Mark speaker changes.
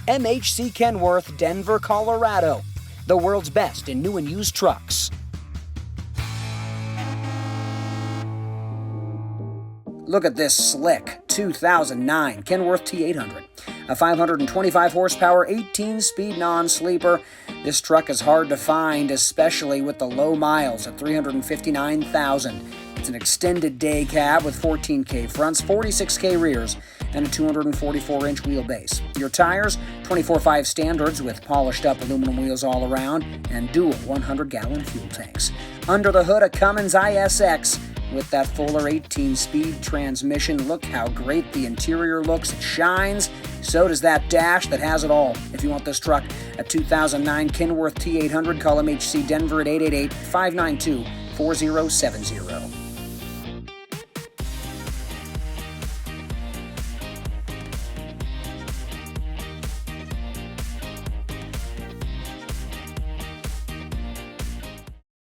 Speaker 1: MHC Kenworth, Denver, Colorado. The world's best in new and used trucks. Look at this slick 2009 Kenworth T800. A 525 horsepower, 18-speed non-sleeper. This truck is hard to find, especially with the low miles at 359,000. It's an extended day cab with 14K fronts, 46K rears, and a 244-inch wheelbase. Your tires, 24/5 standards with polished-up aluminum wheels all around, and dual 100-gallon fuel tanks. Under the hood, a Cummins ISX with that fuller 18-speed transmission. Look how great the interior looks. It shines. So does that dash that has it all. If you want this truck, a 2009 Kenworth T800, call MHC Denver at 888-592-4070.